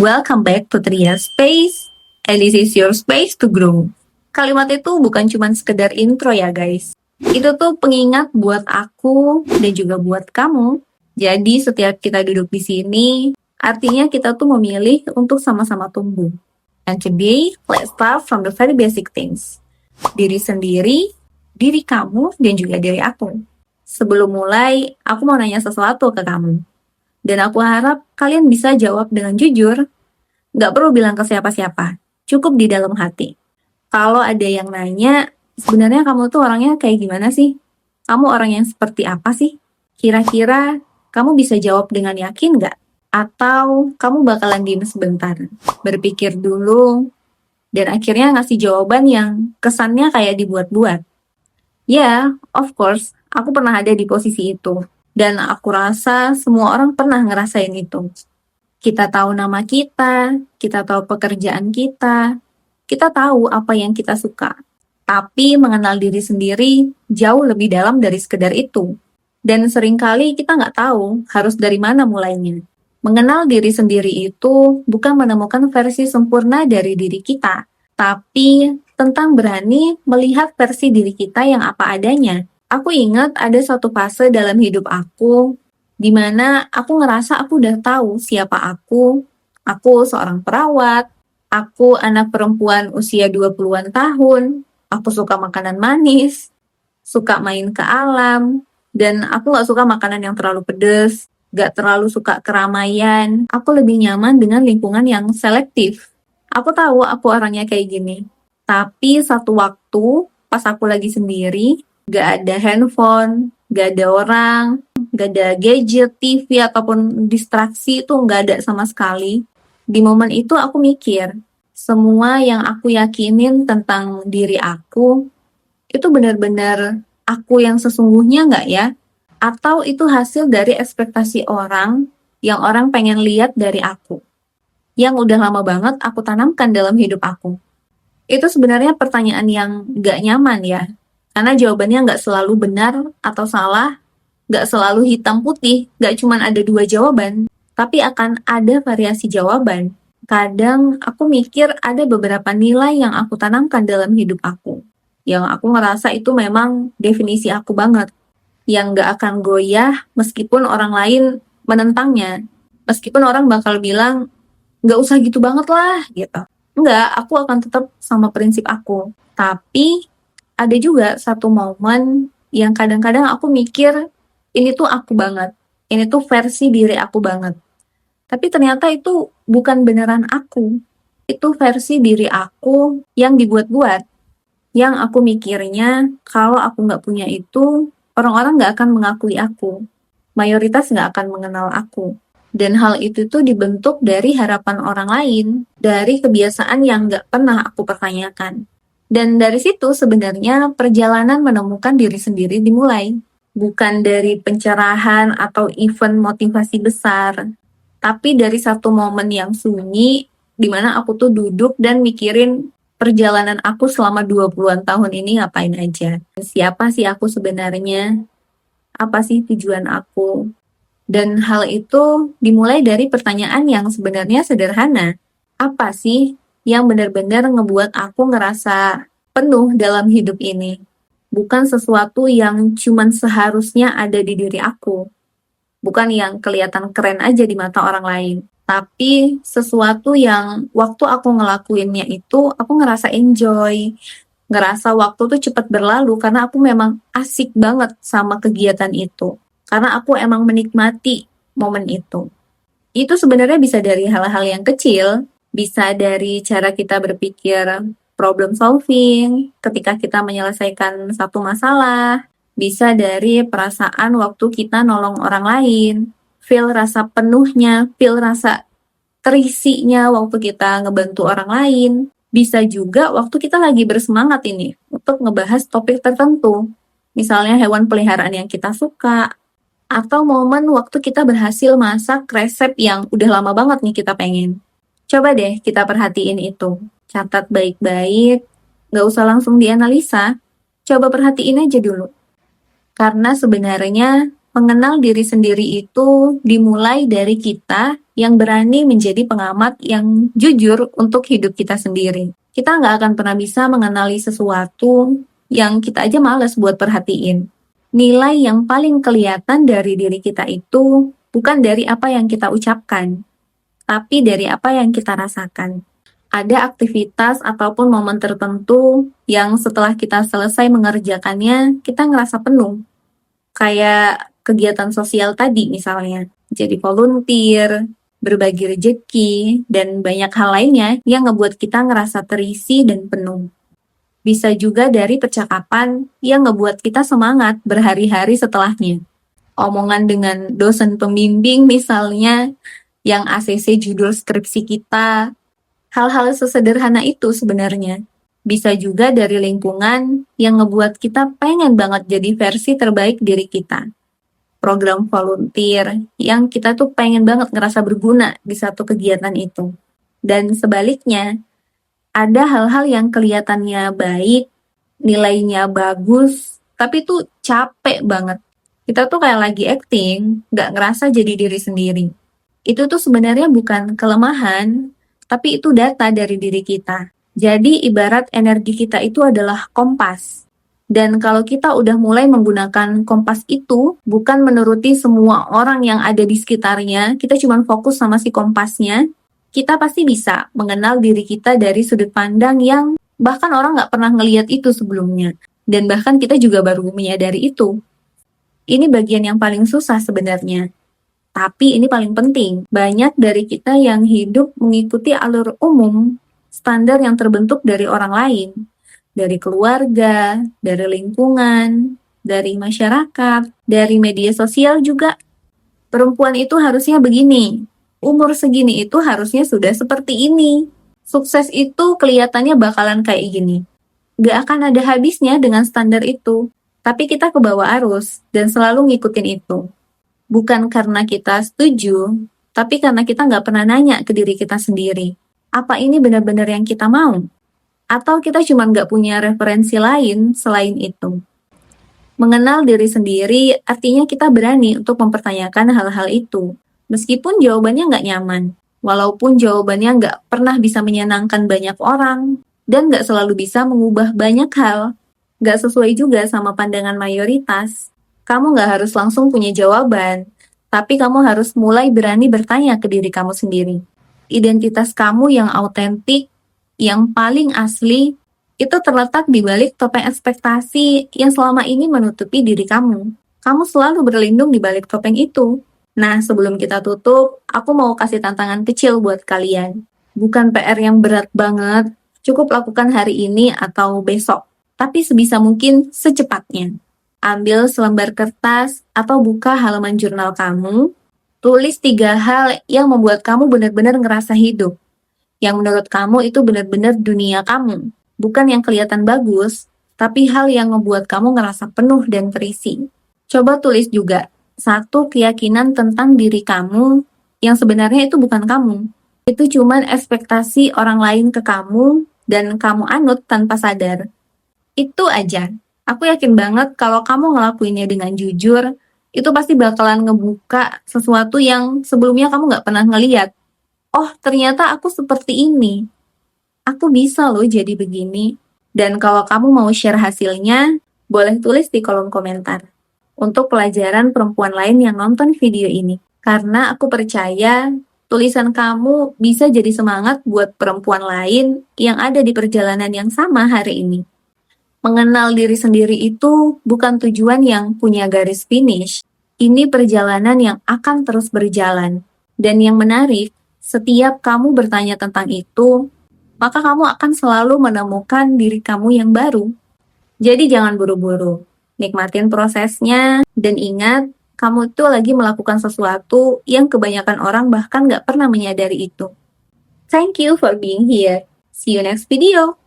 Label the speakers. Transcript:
Speaker 1: Welcome back to Tria Space, and this is your space to grow. Kalimat itu bukan cuma sekedar intro ya guys. Itu tuh pengingat buat aku dan juga buat kamu. Jadi setiap kita duduk di sini, artinya kita tuh memilih untuk sama-sama tumbuh. And today, let's start from the very basic things. Diri sendiri, diri kamu, dan juga diri aku. Sebelum mulai, aku mau nanya sesuatu ke kamu. Dan aku harap kalian bisa jawab dengan jujur. Nggak perlu bilang ke siapa-siapa, cukup di dalam hati. Kalau ada yang nanya, sebenarnya kamu tuh orangnya kayak gimana sih? Kamu orang yang seperti apa sih? Kira-kira kamu bisa jawab dengan yakin nggak? Atau kamu bakalan diem sebentar, berpikir dulu, dan akhirnya ngasih jawaban yang kesannya kayak dibuat-buat? Ya, of course, aku pernah ada di posisi itu. Dan aku rasa semua orang pernah ngerasain itu. Kita tahu nama kita tahu pekerjaan kita tahu apa yang kita suka. Tapi mengenal diri sendiri jauh lebih dalam dari sekedar itu. Dan seringkali kita nggak tahu harus dari mana mulainya. Mengenal diri sendiri itu bukan menemukan versi sempurna dari diri kita, tapi tentang berani melihat versi diri kita yang apa adanya. Aku ingat ada satu fase dalam hidup aku di mana aku ngerasa aku udah tahu siapa aku. Aku seorang perawat, aku anak perempuan usia 20-an tahun, aku suka makanan manis, suka main ke alam, dan aku gak suka makanan yang terlalu pedas, gak terlalu suka keramaian. Aku lebih nyaman dengan lingkungan yang selektif. Aku tahu aku orangnya kayak gini. Tapi satu waktu, pas aku lagi sendiri, gak ada handphone, gak ada orang, gak ada gadget, TV, ataupun distraksi itu gak ada sama sekali. Di momen itu aku mikir, semua yang aku yakinin tentang diri aku, itu benar-benar aku yang sesungguhnya gak ya? Atau itu hasil dari ekspektasi orang yang orang pengen lihat dari aku, yang udah lama banget aku tanamkan dalam hidup aku. Itu sebenarnya pertanyaan yang gak nyaman ya, karena jawabannya nggak selalu benar atau salah, nggak selalu hitam putih, nggak cuma ada dua jawaban, tapi akan ada variasi jawaban. Kadang aku mikir ada beberapa nilai yang aku tanamkan dalam hidup aku, yang aku ngerasa itu memang definisi aku banget, yang nggak akan goyah meskipun orang lain menentangnya, meskipun orang bakal bilang, nggak usah gitu banget lah, gitu. Enggak, aku akan tetap sama prinsip aku. Tapi ada juga satu momen yang kadang-kadang aku mikir, ini tuh aku banget. Ini tuh versi diri aku banget. Tapi ternyata itu bukan beneran aku. Itu versi diri aku yang dibuat-buat. Yang aku mikirnya, kalau aku nggak punya itu, orang-orang nggak akan mengakui aku. Mayoritas nggak akan mengenal aku. Dan hal itu tuh dibentuk dari harapan orang lain, dari kebiasaan yang nggak pernah aku pertanyakan. Dan dari situ sebenarnya perjalanan menemukan diri sendiri dimulai. Bukan dari pencerahan atau event motivasi besar, tapi dari satu momen yang sunyi, di mana aku tuh duduk dan mikirin perjalanan aku selama 20-an tahun ini ngapain aja. Siapa sih aku sebenarnya? Apa sih tujuan aku? Dan hal itu dimulai dari pertanyaan yang sebenarnya sederhana. Apa sih yang benar-benar ngebuat aku ngerasa penuh dalam hidup ini? Bukan sesuatu yang cuman seharusnya ada di diri aku. Bukan yang kelihatan keren aja di mata orang lain. Tapi sesuatu yang waktu aku ngelakuinnya itu, aku ngerasa enjoy. Ngerasa waktu tuh cepat berlalu karena aku memang asik banget sama kegiatan itu. Karena aku emang menikmati momen itu. Itu sebenarnya bisa dari hal-hal yang kecil, bisa dari cara kita berpikir problem solving, ketika kita menyelesaikan satu masalah, bisa dari perasaan waktu kita nolong orang lain, feel rasa penuhnya, feel rasa terisinya waktu kita ngebantu orang lain, bisa juga waktu kita lagi bersemangat ini untuk ngebahas topik tertentu, misalnya hewan peliharaan yang kita suka, atau momen waktu kita berhasil masak resep yang udah lama banget nih kita pengen. Coba deh kita perhatiin itu. Catat baik-baik, nggak usah langsung dianalisa. Coba perhatiin aja dulu. Karena sebenarnya Mengenal diri sendiri itu dimulai dari kita yang berani menjadi pengamat yang jujur untuk hidup kita sendiri. Kita nggak akan pernah bisa mengenali sesuatu yang kita aja males buat perhatiin. Nilai yang paling kelihatan dari diri kita itu bukan dari apa yang kita ucapkan, tapi dari apa yang kita rasakan. Ada aktivitas ataupun momen tertentu yang setelah kita selesai mengerjakannya, kita ngerasa penuh. Kayak kegiatan sosial tadi misalnya, jadi volunteer, berbagi rejeki, dan banyak hal lainnya yang ngebuat kita ngerasa terisi dan penuh. Bisa juga dari percakapan yang ngebuat kita semangat berhari-hari setelahnya. Omongan dengan dosen pembimbing misalnya, yang ACC judul skripsi kita, hal-hal sesederhana itu sebenarnya. Bisa juga dari lingkungan yang ngebuat kita pengen banget jadi versi terbaik diri kita. Program volunteer yang kita tuh pengen banget ngerasa berguna di satu kegiatan itu. Dan sebaliknya, ada hal-hal yang kelihatannya baik, nilainya bagus, tapi tuh capek banget. Kita tuh kayak lagi acting, nggak ngerasa jadi diri sendiri. Itu tuh sebenarnya bukan kelemahan, tapi itu data dari diri kita. Jadi ibarat energi kita itu adalah kompas. Dan kalau kita udah mulai menggunakan kompas itu, bukan menuruti semua orang yang ada di sekitarnya, kita cuma fokus sama si kompasnya, kita pasti bisa mengenal diri kita dari sudut pandang yang bahkan orang nggak pernah ngeliat itu sebelumnya. Dan bahkan kita juga baru menyadari itu. Ini bagian yang paling susah sebenarnya. Tapi ini paling penting. Banyak dari kita yang hidup mengikuti alur umum, standar yang terbentuk dari orang lain, dari keluarga, dari lingkungan, dari masyarakat, dari media sosial juga. Perempuan itu harusnya begini, umur segini itu harusnya sudah seperti ini. Sukses itu kelihatannya bakalan kayak gini. Gak akan ada habisnya dengan standar itu, tapi kita kebawa arus dan selalu ngikutin itu. Bukan karena kita setuju, tapi karena kita nggak pernah nanya ke diri kita sendiri. Apa ini benar-benar yang kita mau? Atau kita cuma nggak punya referensi lain selain itu? Mengenal diri sendiri artinya kita berani untuk mempertanyakan hal-hal itu. Meskipun jawabannya nggak nyaman. Walaupun jawabannya nggak pernah bisa menyenangkan banyak orang. Dan nggak selalu bisa mengubah banyak hal. Nggak sesuai juga sama pandangan mayoritas. Kamu nggak harus langsung punya jawaban, tapi kamu harus mulai berani bertanya ke diri kamu sendiri. Identitas kamu yang autentik, yang paling asli, itu terletak di balik topeng ekspektasi yang selama ini menutupi diri kamu. Kamu selalu berlindung di balik topeng itu. Nah, sebelum kita tutup, aku mau kasih tantangan kecil buat kalian. Bukan PR yang berat banget, cukup lakukan hari ini atau besok, tapi sebisa mungkin secepatnya. Ambil selembar kertas atau buka halaman jurnal kamu, tulis 3 hal yang membuat kamu benar-benar ngerasa hidup. Yang menurut kamu itu benar-benar dunia kamu. Bukan yang kelihatan bagus, tapi hal yang membuat kamu ngerasa penuh dan terisi. Coba tulis juga 1 keyakinan tentang diri kamu yang sebenarnya itu bukan kamu. Itu cuman ekspektasi orang lain ke kamu dan kamu anut tanpa sadar. Itu aja. Aku yakin banget kalau kamu ngelakuinnya dengan jujur, itu pasti bakalan ngebuka sesuatu yang sebelumnya kamu nggak pernah ngeliat. Oh, ternyata aku seperti ini. Aku bisa loh jadi begini. Dan kalau kamu mau share hasilnya, boleh tulis di kolom komentar. Untuk pelajaran perempuan lain yang nonton video ini. Karena aku percaya tulisan kamu bisa jadi semangat buat perempuan lain yang ada di perjalanan yang sama hari ini. Mengenal diri sendiri itu bukan tujuan yang punya garis finish. Ini perjalanan yang akan terus berjalan. Dan yang menarik, setiap kamu bertanya tentang itu, maka kamu akan selalu menemukan diri kamu yang baru. Jadi jangan buru-buru. Nikmatin prosesnya, dan ingat, kamu tuh lagi melakukan sesuatu yang kebanyakan orang bahkan gak pernah menyadari itu. Thank you for being here. See you next video.